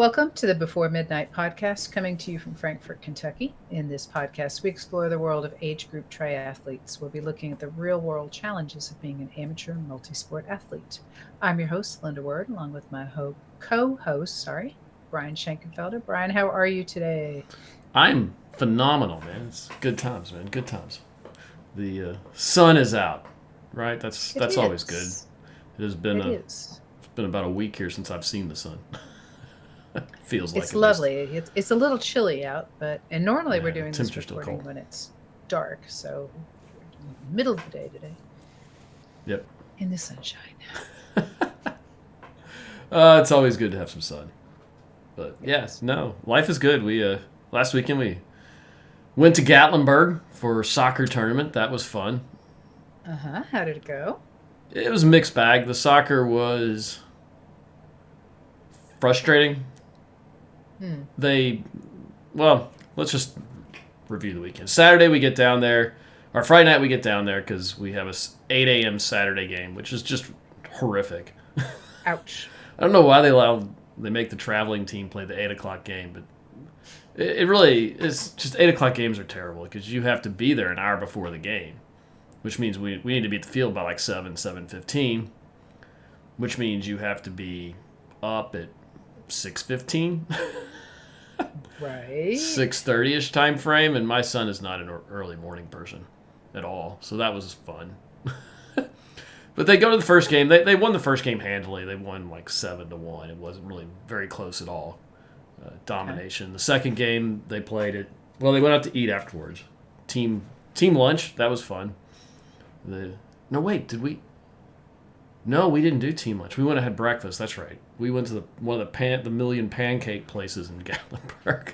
Welcome to the Before Midnight podcast, coming to you from Frankfort, Kentucky. In this podcast, we explore the world of age group triathletes. We'll be looking at the real world challenges of being an amateur multi sport athlete. I'm your host, Linda Word, along with my co host, Brian Schenkenfelder. Brian, how are you today? I'm phenomenal, man. It's good times, man. Good times. The sun is out, right? It That's always good. is. It has been It a is. it's been about a week here since I've seen the sun. Feels like It's at least. lovely. It's a little chilly out, and normally we're Yeah, doing this temperature's still recording cold. when it's dark, so middle of the day today Yep. in the sunshine. It's always good to have some sun. But yes, no, life is good. We last weekend we went to Gatlinburg for a soccer tournament. That was fun. Uh huh. How did it go? It was a mixed bag. The soccer was frustrating. Hmm. They, well, let's just review the weekend. Saturday we get down there, or Friday night we get down there because we have a 8 a.m. Saturday game, which is just horrific. Ouch. I don't know why they make the traveling team play the 8 o'clock game, but it really is just 8 o'clock games are terrible because you have to be there an hour before the game, which means we need to be at the field by like 7:15, which means you have to be up at 6:15. Right. 6:30ish time frame, and my son is not an early morning person at all, so that was fun. But they go to the first game. They won the first game handily. They won like 7-1. It wasn't really very close at all. Domination. The second game they played it. Well, they went out to eat afterwards. Team lunch. That was fun. No, wait, did we? No, we didn't do team lunch. We went and had breakfast. That's right. We went to one of the million pancake places in Gatlinburg.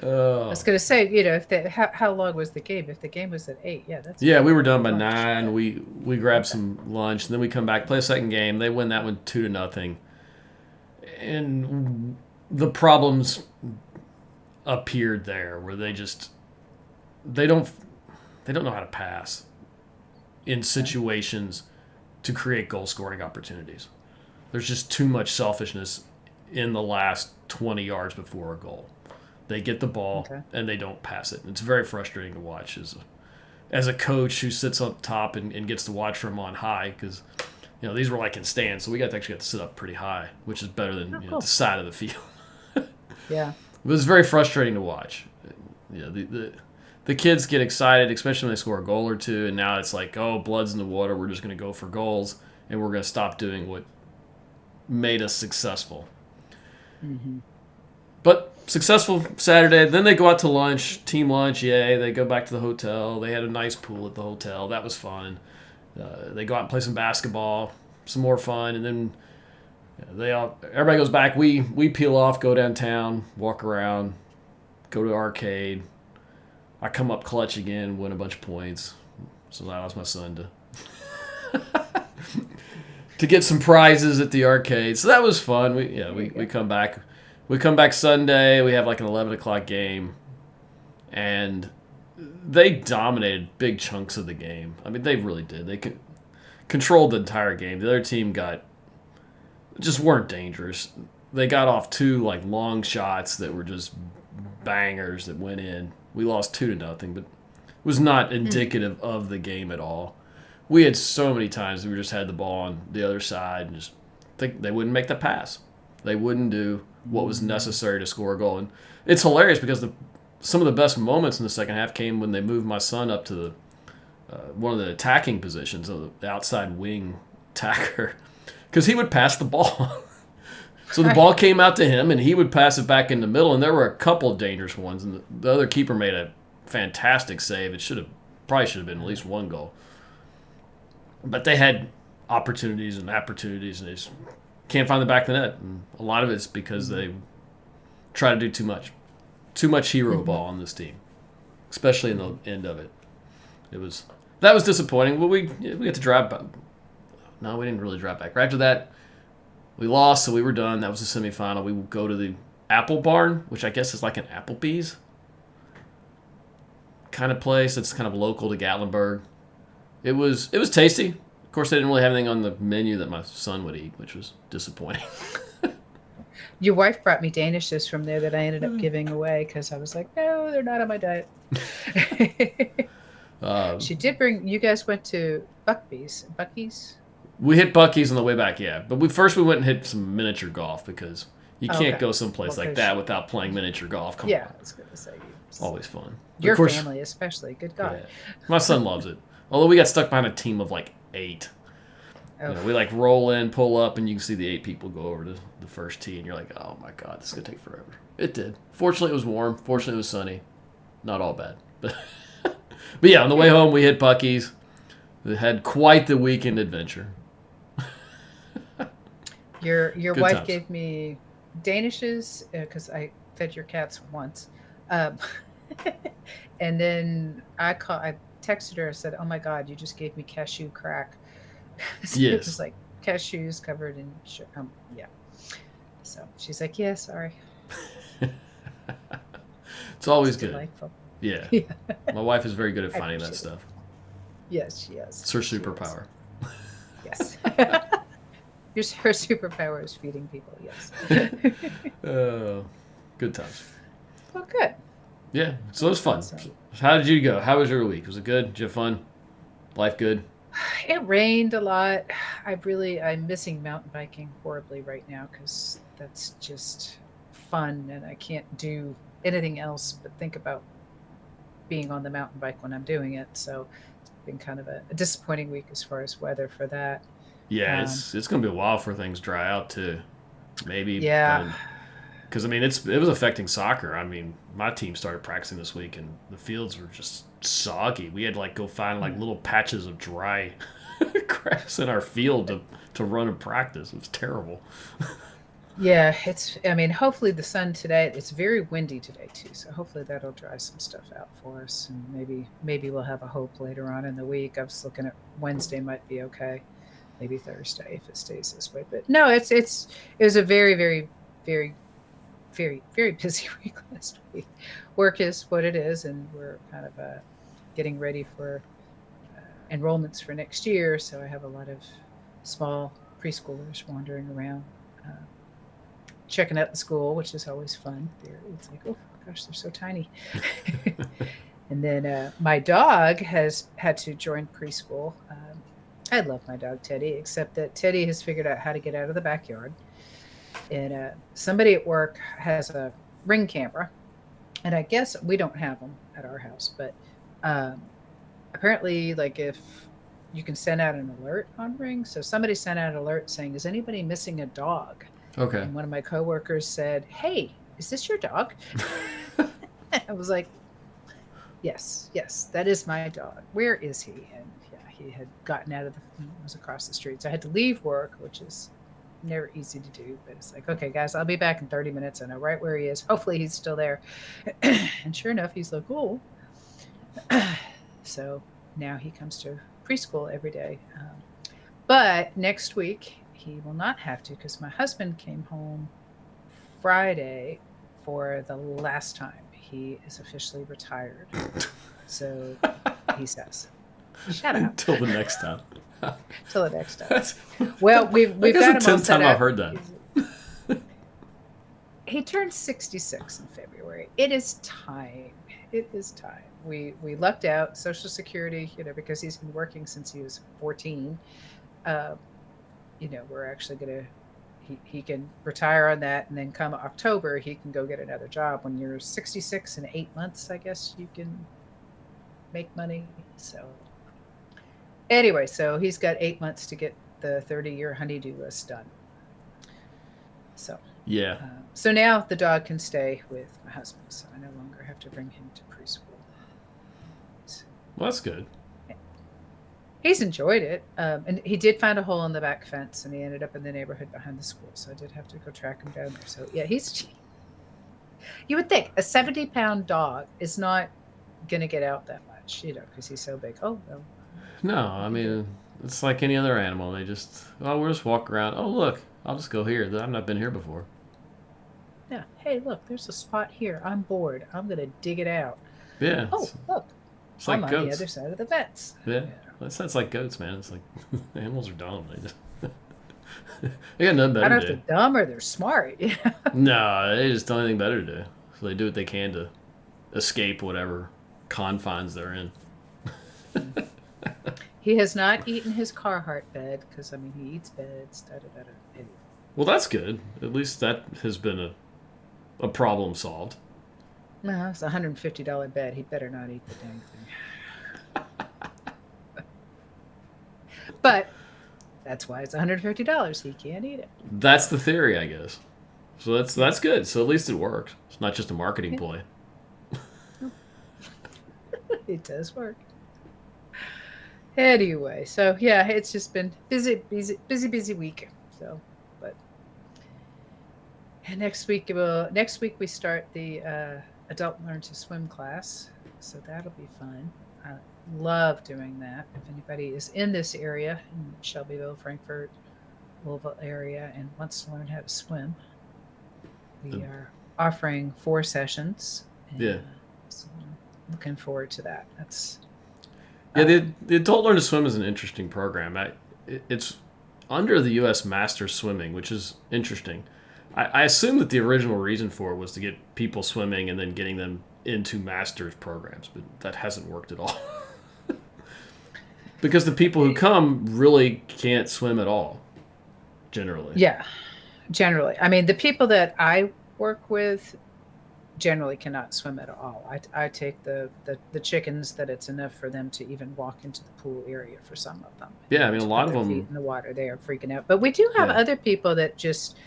I was going to say, how long was the game? If the game was at 8, yeah, that's Yeah, we were done by lunch. 9. We grabbed some lunch, and then we come back, play a second game. They win that one 2-0, and the problems appeared there where they don't know how to pass in situations to create goal scoring opportunities. There's just too much selfishness in the last 20 yards before a goal. They get the ball Okay. and they don't pass it. It's very frustrating to watch as a coach who sits up top and gets to watch from on high because these were like in stands, so we actually got to sit up pretty high, which is better than Cool. the side of the field. Yeah. It was very frustrating to watch. The kids get excited, especially when they score a goal or two, and now it's like, oh, blood's in the water. We're just going to go for goals, and we're going to stop doing what made us successful. Mm-hmm. But successful Saturday. Then they go out to lunch, team lunch. Yay! They go back to the hotel. They had a nice pool at the hotel. That was fun. They go out and play some basketball, some more fun, and then everybody goes back. We peel off, go downtown, walk around, go to the arcade. I come up clutch again, win a bunch of points. So that allows my son to get some prizes at the arcade. So that was fun. We come back. We come back Sunday. We have like an 11 o'clock game, and they dominated big chunks of the game. I mean, they really did. They controlled the entire game. The other team just weren't dangerous. They got off 2 like long shots that were just bangers that went in. We lost 2-0, but it was not indicative of the game at all. We had so many times we just had the ball on the other side and just think they wouldn't make the pass. They wouldn't do what was necessary to score a goal. And it's hilarious because some of the best moments in the second half came when they moved my son up to one of the attacking positions, the outside wing attacker, because he would pass the ball. So the ball came out to him, and he would pass it back in the middle, and there were a couple of dangerous ones, and the other keeper made a fantastic save. It probably should have been at least one goal. But they had opportunities, and they just can't find the back of the net. And a lot of it's because they try to do too much. Too much hero ball on this team, especially in the end of it. That was disappointing. But we had to drive back. No, we didn't really drive back. Right after that, we lost, so we were done. That was the semifinal. We would go to the Apple Barn, which I guess is like an Applebee's kind of place. It's kind of local to Gatlinburg. It was tasty. Of course, they didn't really have anything on the menu that my son would eat, which was disappointing. Your wife brought me Danishes from there that I ended up giving away because I was like, no, they're not on my diet. Um, She did bring. You guys went to Bucky's. we hit Bucky's on the way back, yeah. But we went and hit some miniature golf because you Oh, can't okay. go someplace Well, like because that without playing miniature golf. Come yeah, on. I was gonna say Always fun. But your of course, family, especially. Good God. yeah. My son loves it. Although we got stuck behind a team of like 8. Oh, We like roll in, pull up, and you can see the 8 people go over to the first tee, and you're like, oh my God, this is going to take forever. It did. Fortunately, it was warm. Fortunately, it was sunny. Not all bad. But, but yeah, on the way home, we hit Bucky's. We had quite the weekend adventure. your Good wife times. gave me Danishes because I fed your cats once, um, and then I texted her. I said, "Oh my God, you just gave me cashew crack." So it Yes. was like cashews covered in yeah. So she's like, "Yeah, sorry." It's always It's good. delightful. Yeah. Yeah, My wife is very good at I finding that appreciate it. stuff. Yes, she is. It's her She is. superpower. Yes. Her superpower is feeding people. Yes. uh, Good times. Well, good. Yeah, so it was fun. Awesome. How did you go? How was your week? Was it good? Did you have fun? Life good? It rained a lot. I'm missing mountain biking horribly right now because that's just fun, and I can't do anything else but think about being on the mountain bike when I'm doing it. So it's been kind of a disappointing week as far as weather for that. Yeah, Um, it's gonna be a while for things dry out too. Maybe, yeah, but because I mean it was affecting soccer. I mean my team started practicing this week and the fields were just soggy. We had to like go find like yeah. little patches of dry grass in our field to run and practice. It was terrible. Yeah, I mean, hopefully the sun today, it's very windy today too. So hopefully that'll dry some stuff out for us. And maybe we'll have a hope later on in the week. I was looking at Wednesday might be okay. Maybe Thursday if it stays this way. But no, it was a very, very busy week last week. Work is what it is, and we're kind of getting ready for enrollments for next year. So I have a lot of small preschoolers wandering around. Uh, Checking out the school, which is always fun. It's like, oh gosh, they're so tiny. And then my dog has had to join preschool. I love my dog Teddy, except that Teddy has figured out how to get out of the backyard. And somebody at work has a Ring camera, and I guess we don't have them at our house, but um, apparently, like if you can send out an alert on Ring, so somebody sent out an alert saying, "Is anybody missing a dog?" Okay. And one of my coworkers said, "Hey, is this your dog?" I was like, yes, that is my dog. Where is he? And yeah, he had gotten out of was across the street. So I had to leave work, which is never easy to do. But it's like, okay, guys, I'll be back in 30 minutes. I know right where he is. Hopefully he's still there. And sure enough, he's like, oh. So now he comes to preschool every day. But next week, he will not have to because my husband came home Friday for the last time. He is officially retired. So he says, "Shut up." Until the next time. Till the next time. That's, Well, we've got that's the him all 10th set time I've up. heard that. He turned 66 in February. It is time. It is time. We lucked out Social Security, because he's been working since he was 14. Uh, we're actually gonna he can retire on that, and then come October he can go get another job. When you're 66 in 8 months, I guess you can make money. So anyway, so he's got 8 months to get the 30-year honeydew list done. So Yeah. so now the dog can stay with my husband, so I no longer have to bring him to preschool. Well, that's good. He's enjoyed it, and he did find a hole in the back fence, and he ended up in the neighborhood behind the school. So I did have to go track him down there. So yeah, he's. You would think a 70-pound dog is not going to get out that much, because he's so big. Oh well. No, I mean, it's like any other animal. They just, we'll just walk around. Oh, look, I'll just go here. I've not been here before. Yeah. Hey, look, there's a spot here. I'm bored. I'm going to dig it out. Yeah. Oh, look. It's like I'm on goats. the other side of the fence. Yeah. It's like goats, man. It's like animals are dumb. They just They got nothing I better don't know if to do. they're dumb or they're smart. No, they just don't have anything better to do. So they do what they can to escape whatever confines they're in. He has not eaten his Carhartt bed because I mean he eats beds. Da, da, da, da. Anyway. Well, that's good. At least that has been a problem solved. No, it's a $150 bed. He better not eat the dang thing. But that's why it's $150. He can't eat it. That's the theory, I guess. So that's good. So at least it works. It's not just a marketing ploy. It does work. Anyway, so yeah, it's just been busy week. So, but and next week we start the adult learn to swim class, so that'll be fun. I love doing that. If anybody is in this area in Shelbyville, Frankfort, Louisville area, and wants to learn how to swim, we are offering 4 sessions. And, Yeah. So I'm looking forward to that. That's Yeah, the Adult Learn to Swim is an interesting program. It's under the U.S. Masters Swimming, which is interesting. I assume that the original reason for it was to get people swimming and then getting them into Masters programs, but that hasn't worked at all. Because the people who come really can't swim at all, generally. Yeah, generally. I mean, the people that I work with generally cannot swim at all. I take the chickens that it's enough for them to even walk into the pool area for some of them. Yeah, I mean, a lot of Their them. feet in the water, they are freaking out. But we do have Yeah. other people that just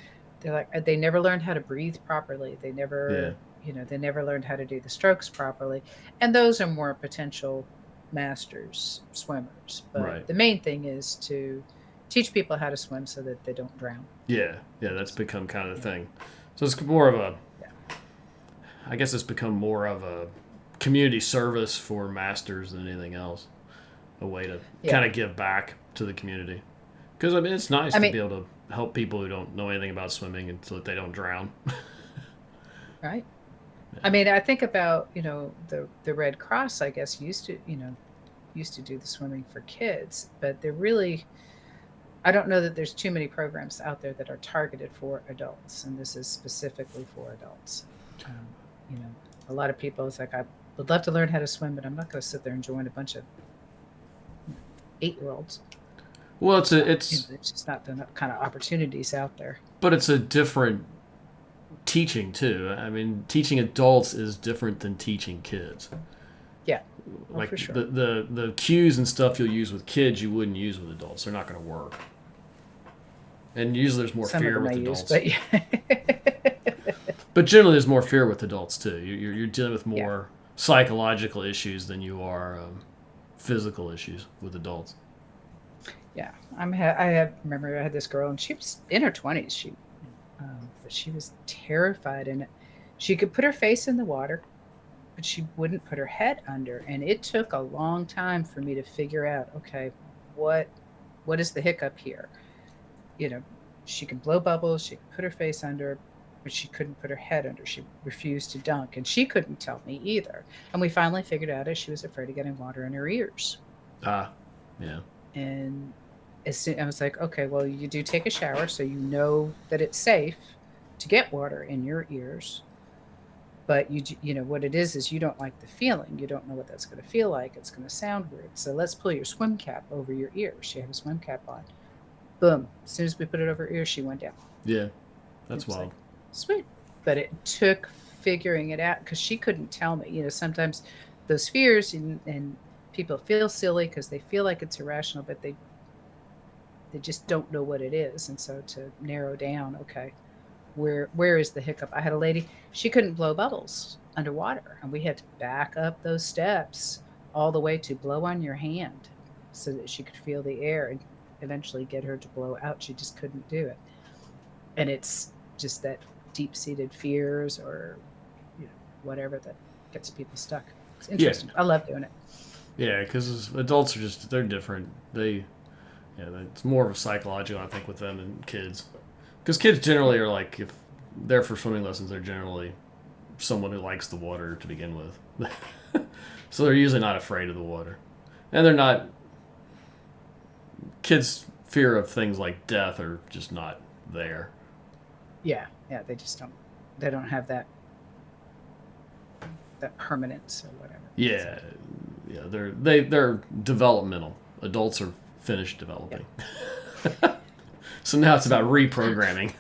they're like they never learned how to breathe properly. They never, they never learned how to do the strokes properly, and those are more potential masters swimmers. But Right. the main thing is to teach people how to swim so that they don't drown. Yeah, that's become kind of the thing. So it's more of a, I guess it's become more of a community service for masters than anything else. A way to kind of give back to the community. Because, I mean, it's nice to be able to help people who don't know anything about swimming and so that they don't drown. Right. Yeah. I mean, I think about, the Red Cross, I guess, used to do the swimming for kids, but they're really, I don't know that there's too many programs out there that are targeted for adults, and this is specifically for adults. A lot of people, it's like, I would love to learn how to swim, but I'm not going to sit there and join a bunch of 8-year-olds. Well, it's just not the kind of opportunities out there. But it's a different teaching too. I mean, teaching adults is different than teaching kids. Yeah, like for sure. The cues and stuff you'll use with kids you wouldn't use with adults. They're not going to work. And usually there's more fear with adults. But generally there's more fear with adults too. You're dealing with more psychological issues than you are physical issues with adults. Yeah, remember I had this girl and she was in her 20s. But she was terrified, and she could put her face in the water, but she wouldn't put her head under. And it took a long time for me to figure out, okay, what is the hiccup here? She could blow bubbles, she could put her face under, but she couldn't put her head under. She refused to dunk, and she couldn't tell me either. And we finally figured out she was afraid of getting water in her ears. Yeah. And I was like, okay, well, you do take a shower, so you know that it's safe to get water in your ears. But what it is you don't like the feeling. You don't know what that's going to feel like. It's going to sound weird. So let's pull your swim cap over your ears. She had a swim cap on. Boom. As soon as we put it over her ears, she went down. Yeah, that's wild. Like, sweet. But it took figuring it out because she couldn't tell me. Sometimes those fears and people feel silly because they feel like it's irrational, but they just don't know what it is. And so to narrow down, okay, where is the hiccup? I had a lady, she couldn't blow bubbles underwater, and we had to back up those steps all the way to blow on your hand so that she could feel the air and eventually get her to blow out. She just couldn't do it. And it's just that deep-seated fears or whatever that gets people stuck. It's interesting. I love doing it. Yeah, because adults are they're different. It's more of a psychological, I think, with them than kids. Because kids generally are like, if they're for swimming lessons, they're generally someone who likes the water to begin with. So they're usually not afraid of the water. And they're not... Kids fear of things like death are just not there. Yeah, they just don't have that permanence or whatever. Yeah, yeah, they're developmental. Adults are finished developing. Yep. So now it's about reprogramming.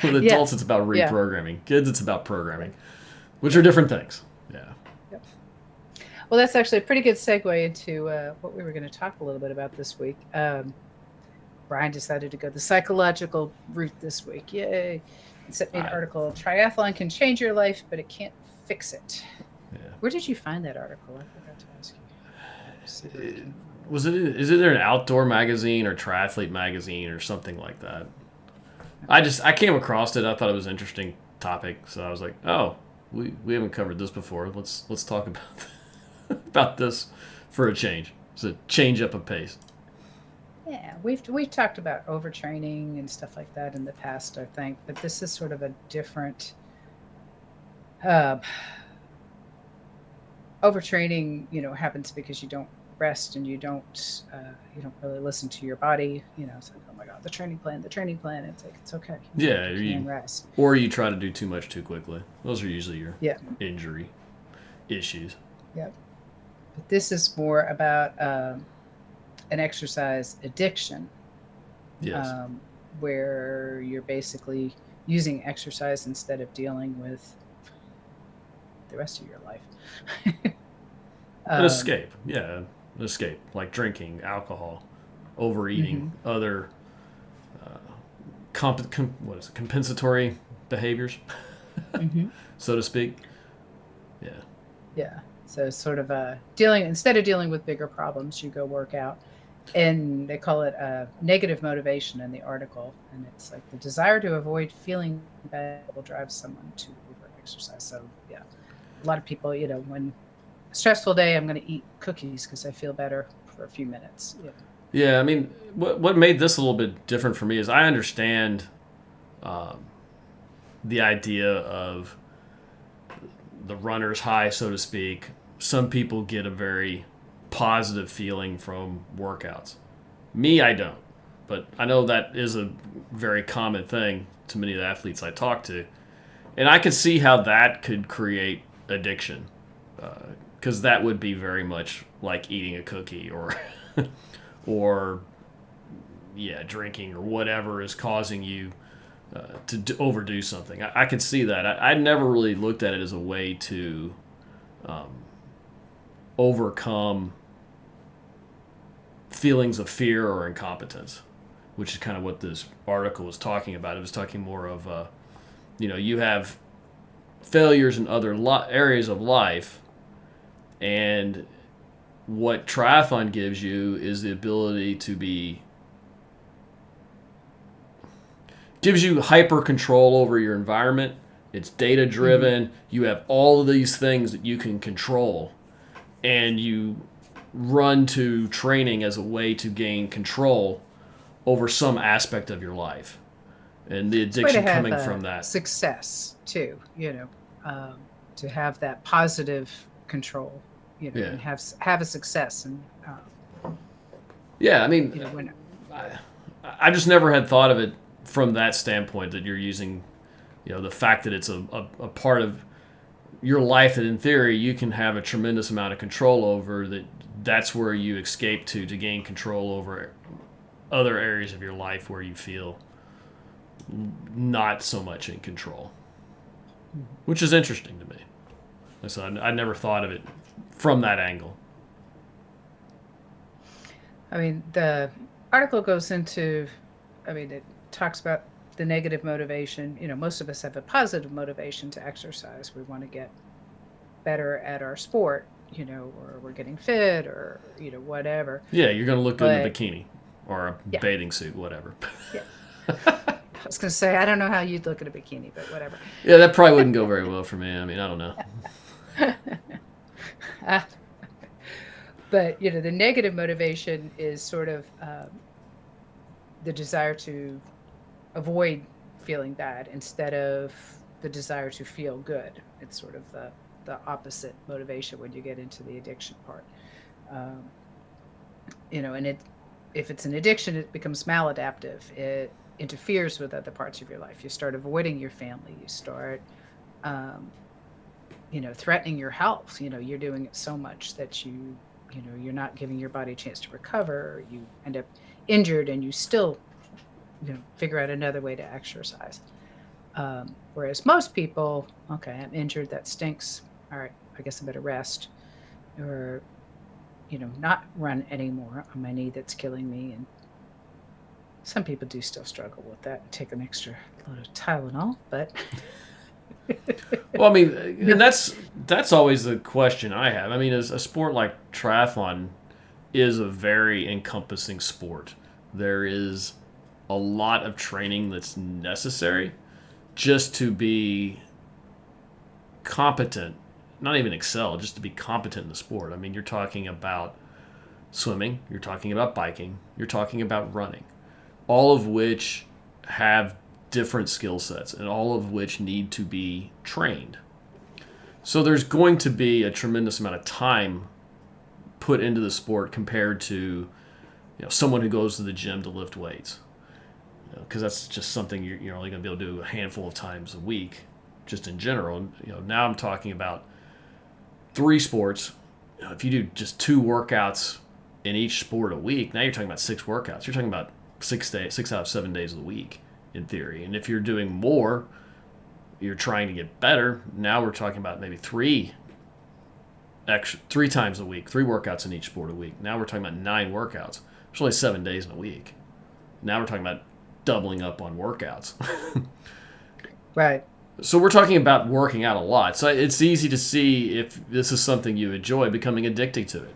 With adults, it's about reprogramming. Kids, it's about programming, which are different things. Yeah. Yep. Well, that's actually a pretty good segue into what we were going to talk a little bit about this week. Brian decided to go the psychological route this week. Yay. He sent me an article. Triathlon can change your life, but it can't fix it. Yeah. Where did you find that article? I forgot to ask you. Is it an outdoor magazine or triathlete magazine or something like that? I came across it. I thought it was an interesting topic, so I was like, oh, we haven't covered this before. Let's talk about this for a change. It's a change up of pace. Yeah, we've talked about overtraining and stuff like that in the past, I think, but this is sort of a different. Overtraining, happens because you don't rest and you don't really listen to your body. It's like, oh my god, the training plan. It's like, it's okay. You can rest. Or you try to do too much too quickly. Those are usually your injury issues. Yep. But this is more about an exercise addiction. Yes. Where you're basically using exercise instead of dealing with the rest of your life. An escape. Yeah. An escape. Like drinking, alcohol, overeating, other compensatory behaviors, so to speak. Yeah. Yeah. So sort of instead of dealing with bigger problems, you go work out. And they call it negative motivation in the article. And it's like the desire to avoid feeling bad will drive someone to over-exercise. So, yeah, a lot of people, when a stressful day, I'm going to eat cookies because I feel better for a few minutes. Yeah, I mean, what made this a little bit different for me is I understand the idea of the runner's high, so to speak. Some people get a very positive feeling from workouts. Me, I don't. But I know that is a very common thing to many of the athletes I talk to. And I can see how that could create addiction. Because that would be very much like eating a cookie or drinking or whatever is causing you to overdo something. I could see that. I never really looked at it as a way to overcome feelings of fear or incompetence, which is kind of what this article was talking about. It was talking more of, you have failures in other areas of life, and what triathlon gives you is the ability to gives you hyper control over your environment. It's data driven. You have all of these things that you can control, and you run to training as a way to gain control over some aspect of your life, and the addiction coming from that success too. To have that positive control, and have a success. And I mean, I just never had thought of it from that standpoint, that you're using, the fact that it's a part of your life that in theory you can have a tremendous amount of control over, that's where you escape to gain control over other areas of your life where you feel not so much in control, which is interesting to me. So I never thought of it from that angle. I mean, the article goes into, it talks about the negative motivation. Most of us have a positive motivation to exercise. We want to get better at our sport, or we're getting fit, or, whatever. Yeah, you're going to look good in a bikini or a bathing suit, whatever. Yeah. I was going to say, I don't know how you'd look at a bikini, but whatever. Yeah, that probably wouldn't go very well for me. I mean, I don't know. But, the negative motivation is sort of the desire to avoid feeling bad instead of the desire to feel good. It's sort of the opposite motivation when you get into the addiction part. And if it's an addiction, it becomes maladaptive. It interferes with other parts of your life. You start avoiding your family. You start, um, threatening your health. You're doing it so much that you're not giving your body a chance to recover. You end up injured, and you still, figure out another way to exercise. Whereas most people, okay, I'm injured. That stinks. All right, I guess I better rest, or not run anymore on my knee that's killing me. And some people do still struggle with that and take an extra load of Tylenol, but Well, I mean, and that's always the question I have. I mean, as a sport like triathlon is a very encompassing sport. There is a lot of training that's necessary just to be competent, not even excel, just to be competent in the sport. I mean, you're talking about swimming, you're talking about biking, you're talking about running, all of which have different skill sets and all of which need to be trained. So there's going to be a tremendous amount of time put into the sport compared to someone who goes to the gym to lift weights, because that's just something you're only going to be able to do a handful of times a week, just in general. And, now I'm talking about three sports. If you do just two workouts in each sport a week, now you're talking about six workouts. You're talking about 6 out of 7 days of the week in theory. And if you're doing more, you're trying to get better. Now we're talking about maybe three times a week, three workouts in each sport a week. Now we're talking about 9 workouts. There's only 7 days in a week. Now we're talking about doubling up on workouts. right. So we're talking about working out a lot. So it's easy to see if this is something you enjoy, becoming addicted to it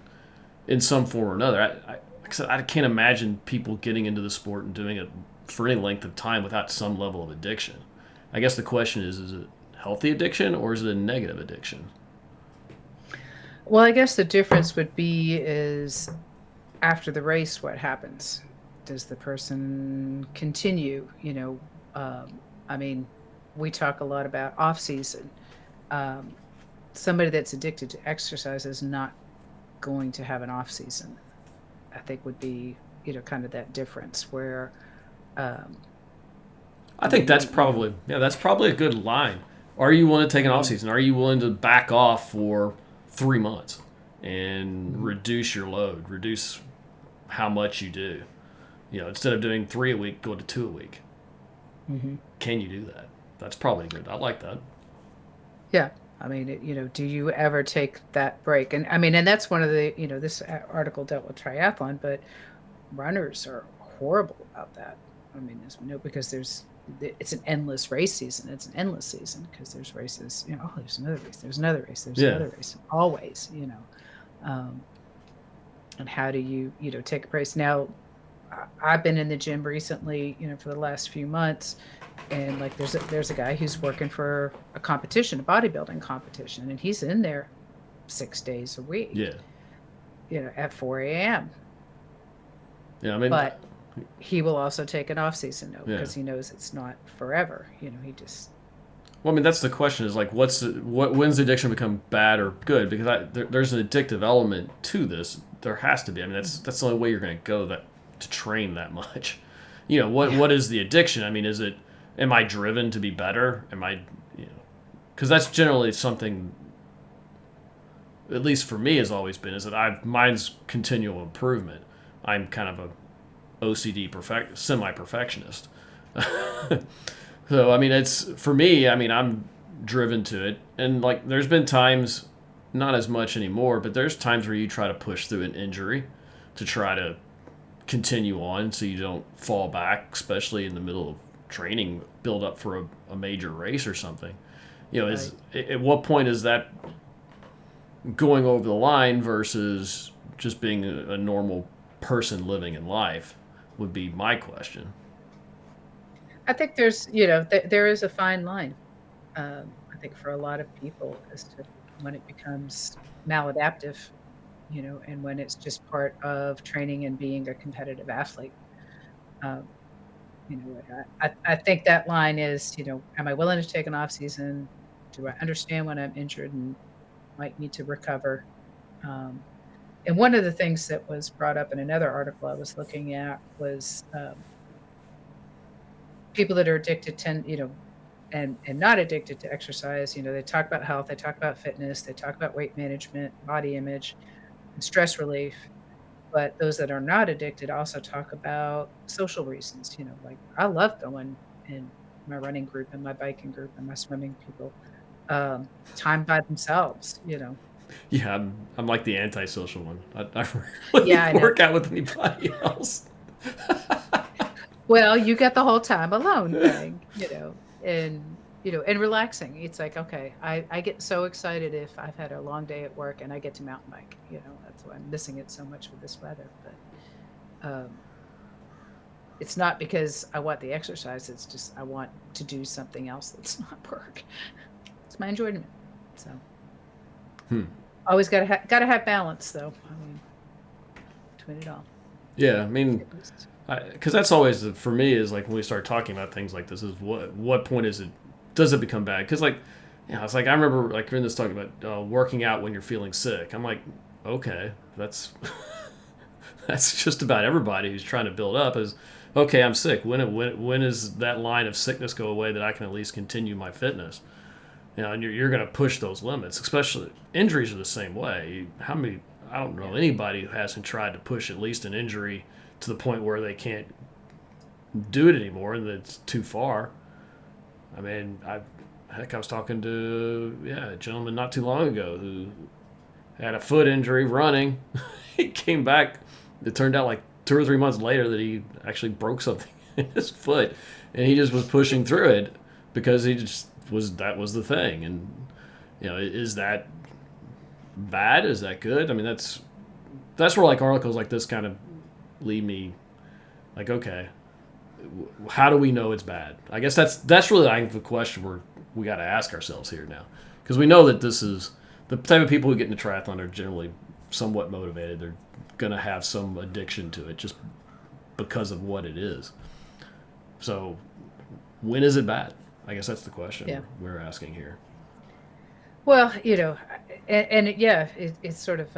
in some form or another. Like I said, I can't imagine people getting into the sport and doing it for any length of time without some level of addiction. I guess the question is it healthy addiction or is it a negative addiction? Well, I guess the difference would be is after the race, what happens? Does the person continue? I mean, we talk a lot about off season. Um, Somebody that's addicted to exercise is not going to have an off season. I think would be kind of that difference where um, I think you that's you know probably a good line. Are you willing to take an off mhm, season? Are you willing to back off for 3 months and mhm, reduce your load, reduce how much you do? Instead of doing 3 a week, go to 2 a week. mhm. Can you do that? That's probably good. I like that. Yeah. I mean, do you ever take that break? And I mean, and that's one of the, this article dealt with triathlon, but runners are horrible about that. I mean, as we know, because it's an endless race season. It's an endless season because there's races, oh, there's another race, there's another race, there's Yeah. another race, always, um, and how do you, take a break? Now, I've been in the gym recently, for the last few months, and like there's a guy who's working for a competition, a bodybuilding competition, and he's in there 6 days a week, Yeah. at 4 a.m. Yeah. I mean, But he will also take an off season note yeah. because he knows it's not forever. He just Well, I mean, that's the question: is like, when's the addiction become bad or good? Because there's an addictive element to this. There has to be. I mean, that's the only way you're going to go that to train that much. yeah. What is the addiction? I mean, is it? Am I driven to be better? Am I? Because that's generally something. At least for me, has always been is that mine's continual improvement. I'm kind of a OCD semi perfectionist. So I mean, it's for me. I mean, I'm driven to it, and like, there's been times, not as much anymore, but there's times where you try to push through an injury to try to continue on, so you don't fall back, especially in the middle of training, build up for a major race or something. Is Right. at what point is that going over the line versus just being a normal person living in life? Would be my question. I think there's, there is a fine line. I think for a lot of people as to when it becomes maladaptive, and when it's just part of training and being a competitive athlete. Um, I think that line is, am I willing to take an off season? Do I understand when I'm injured and might need to recover? Um, And one of the things that was brought up in another article I was looking at was people that are addicted tend, and not addicted to exercise. They talk about health, they talk about fitness, they talk about weight management, body image, and stress relief. But those that are not addicted also talk about social reasons. Like I love going in my running group and my biking group and my swimming people, time by themselves. Yeah, I'm like the antisocial one. I really Yeah, I know. work out with anybody else. Well, you get the whole time alone thing, and relaxing. It's like, okay, I get so excited if I've had a long day at work and I get to mountain bike. That's why I'm missing it so much with this weather. But it's not because I want the exercise. It's just I want to do something else that's not work. It's my enjoyment. So always gotta have balance, though. I mean, between it all. Yeah, I mean, because that's always for me is like when we start talking about things like this is what point is it does it become bad? Because it's like I remember like in this talking about working out when you're feeling sick. I'm like, okay, that's that's just about everybody who's trying to build up is okay. I'm sick. When is that line of sickness go away that I can at least continue my fitness? And you're going to push those limits. Especially injuries are the same way. How many? I don't know anybody who hasn't tried to push at least an injury to the point where they can't do it anymore and it's too far. I mean, I was talking to a gentleman not too long ago who had a foot injury running. He came back. It turned out like 2 or 3 months later that he actually broke something in his foot, and he just was pushing through it because that was the thing. And is that bad? Is that good? I mean, that's where like articles like this kind of leave me like, okay, how do we know it's bad? I guess that's really I think the question we got to ask ourselves here now, because we know that this is the type of people who get into triathlon are generally somewhat motivated. They're going to have some addiction to it just because of what it is. So when is it bad? I guess that's the question we're asking here. Well, it's sort of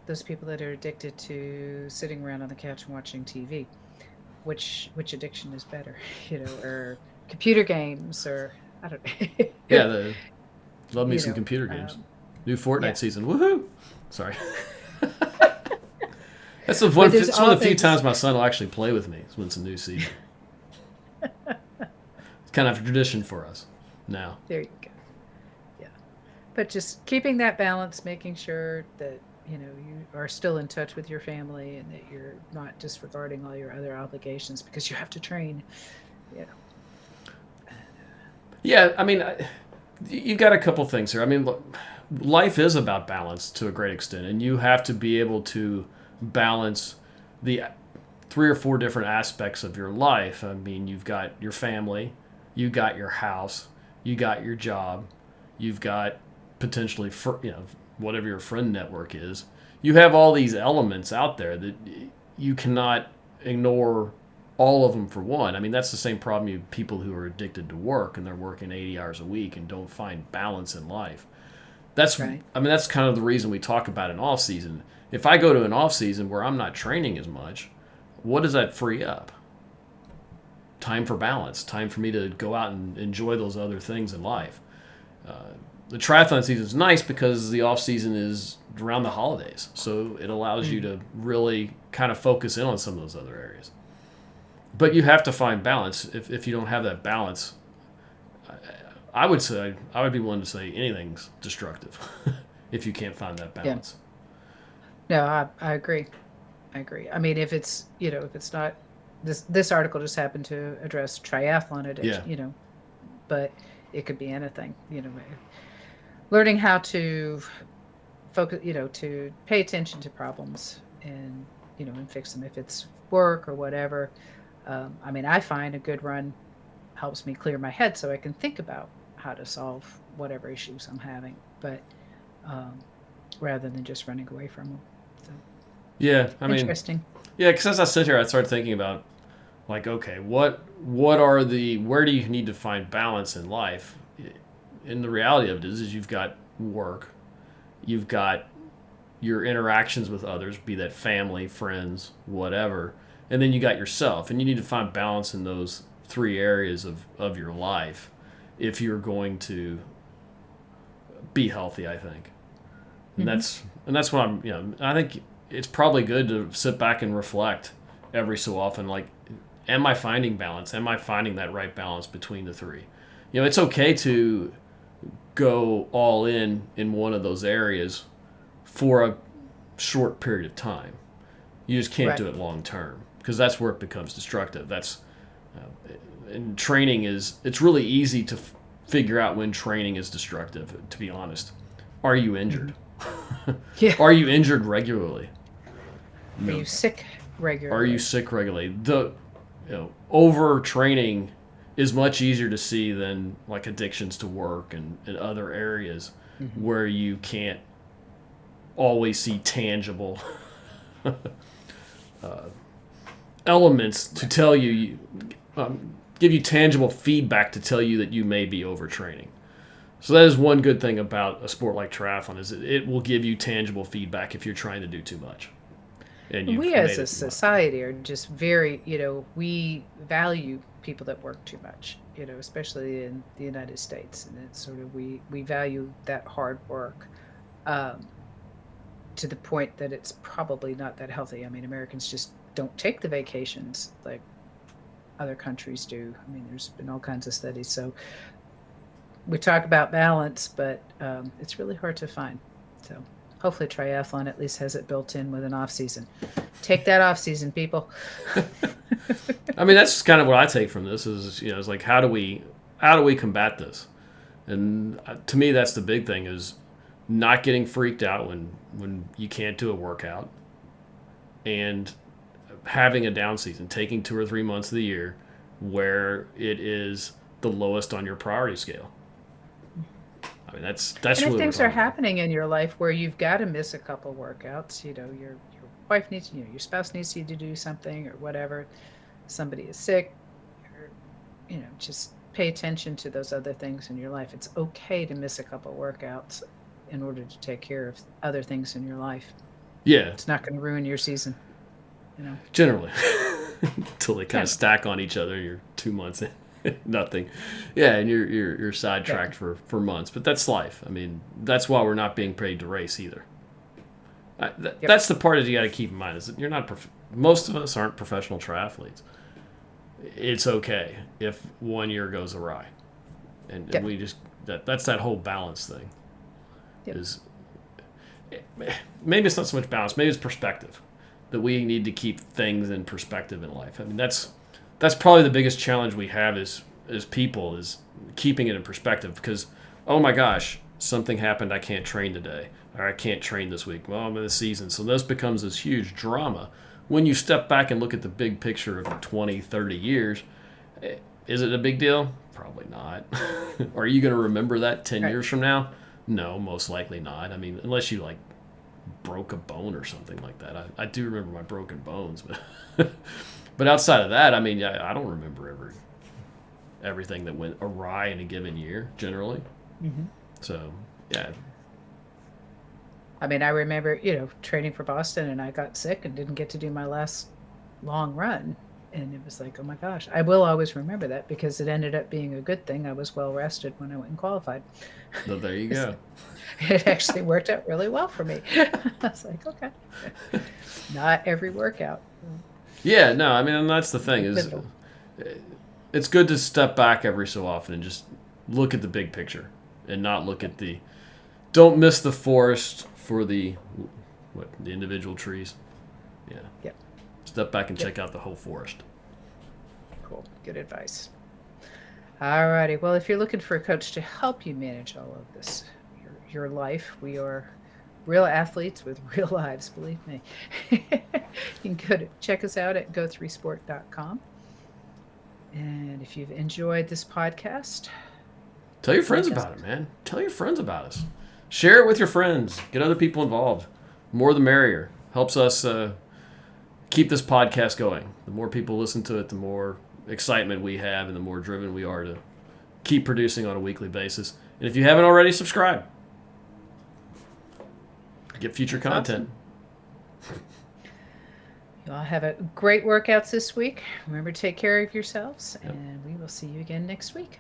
those people that are addicted to sitting around on the couch and watching TV. Which addiction is better, or computer games, or I don't know. Yeah, love me some computer games. New Fortnite season, woohoo! Sorry. That's one of the few times my son will actually play with me is when it's a new season. It's kind of a tradition for us now. There you go. Yeah, but just keeping that balance, making sure that you are still in touch with your family and that you're not disregarding all your other obligations because you have to train. Yeah, I mean, you've got a couple things here. I mean, look, life is about balance to a great extent, and you have to be able to balance the 3 or 4 different aspects of your life. I mean, you've got your family, you got your house, you got your job, you've got potentially whatever your friend network is. You have all these elements out there that you cannot ignore all of them for one. I mean, that's the same problem you people who are addicted to work and they're working 80 hours a week and don't find balance in life. That's right. I mean, that's kind of the reason we talk about an off season. If I go to an off season where I'm not training as much, what does that free up? Time for balance, time for me to go out and enjoy those other things in life. The triathlon season is nice because the off season is around the holidays, so it allows you to really kind of focus in on some of those other areas. But you have to find balance. If you don't have that balance, I would be willing to say anything's destructive if you can't find that balance. Yeah. No, I agree. I mean, if it's not this article just happened to address triathlon addiction, but it could be anything, learning how to focus, to pay attention to problems and, and fix them if it's work or whatever. I mean, I find a good run helps me clear my head so I can think about how to solve whatever issues I'm having, but rather than just running away from them. So, yeah, I mean, interesting. Yeah, because as I sit here, I start thinking about, like, okay, where do you need to find balance in life? And the reality of it is you've got work, you've got, your interactions with others, be that family, friends, whatever, and then you got yourself, and you need to find balance in those three areas of your life if you're going to be healthy, I think. And that's what I think it's probably good to sit back and reflect every so often, like, am I finding balance? Am I finding that right balance between the three? It's okay to go all in one of those areas for a short period of time. You just can't do it long term, because that's where it becomes destructive. And training it's really easy to figure out when training is destructive, to be honest. Are you injured? Yeah. Are you injured regularly? Are you sick regularly? Are you sick regularly? Overtraining is much easier to see than like addictions to work and other areas where you can't always see tangible elements to tell you, give you tangible feedback to tell you that you may be overtraining. So that is one good thing about a sport like triathlon, is it will give you tangible feedback if you're trying to do too much. And we as a society are just very, we value people that work too much, especially in the United States. And it's sort of, we value that hard work to the point that it's probably not that healthy. I mean, Americans just don't take the vacations like other countries do. I mean, there's been all kinds of studies. So we talk about balance, but it's really hard to find. So hopefully triathlon at least has it built in with an off season. Take that off season, people. I mean, that's kind of what I take from this is, it's like, how do we combat this? And to me, that's the big thing, is not getting freaked out when you can't do a workout, and having a down season, taking 2 or 3 months of the year where it is the lowest on your priority scale. I mean, that's and really if things are happening in your life where you've got to miss a couple workouts, your wife needs, your spouse needs you to do something or whatever, somebody is sick, or, just pay attention to those other things in your life. It's okay to miss a couple workouts in order to take care of other things in your life. Yeah. It's not going to ruin your season, Generally. Until they kind of stack on each other, you're 2 months in. Nothing. Yeah, and you're sidetracked for months. But that's life. I mean, that's why we're not being paid to race either. That's the part that you got to keep in mind, is that you're not most of us aren't professional triathletes. It's okay if 1 year goes awry. And we just that's that whole balance thing. Is maybe it's not so much balance, maybe it's perspective. That we need to keep things in perspective in life. I mean, that's probably the biggest challenge we have as people, is keeping it in perspective, because, oh my gosh, something happened, I can't train today, or I can't train this week. Well, I'm in the season. So this becomes this huge drama. When you step back and look at the big picture of 20, 30 years, is it a big deal? Probably not. Are you going to remember that 10 years from now? No, most likely not. I mean, unless you broke a bone or something like that. I do remember my broken bones, but but outside of that, I mean, I don't remember everything that went awry in a given year, generally. So, yeah. I mean, I remember, training for Boston, and I got sick and didn't get to do my last long run. And it was like, oh my gosh, I will always remember that, because it ended up being a good thing. I was well rested when I went and qualified. So there you go. It actually worked out really well for me. I was like, okay, not every workout. Yeah, no, I mean, and that's the thing, is it's good to step back every so often and just look at the big picture and not look at don't miss the forest for the individual trees. Yeah. Yep. Step back and check out the whole forest. Cool. Good advice. All righty. Well, if you're looking for a coach to help you manage all of this, your life, we are real athletes with real lives, believe me. You can check us out at go3sport.com. And if you've enjoyed this podcast, tell your friends about it, man. Tell your friends about us. Share it with your friends. Get other people involved. The more the merrier. Helps us keep this podcast going. The more people listen to it, the more excitement we have, and the more driven we are to keep producing on a weekly basis. And if you haven't already, subscribe. get future That's content. Awesome. You all have a great workouts this week. Remember to take care of yourselves, and we will see you again next week.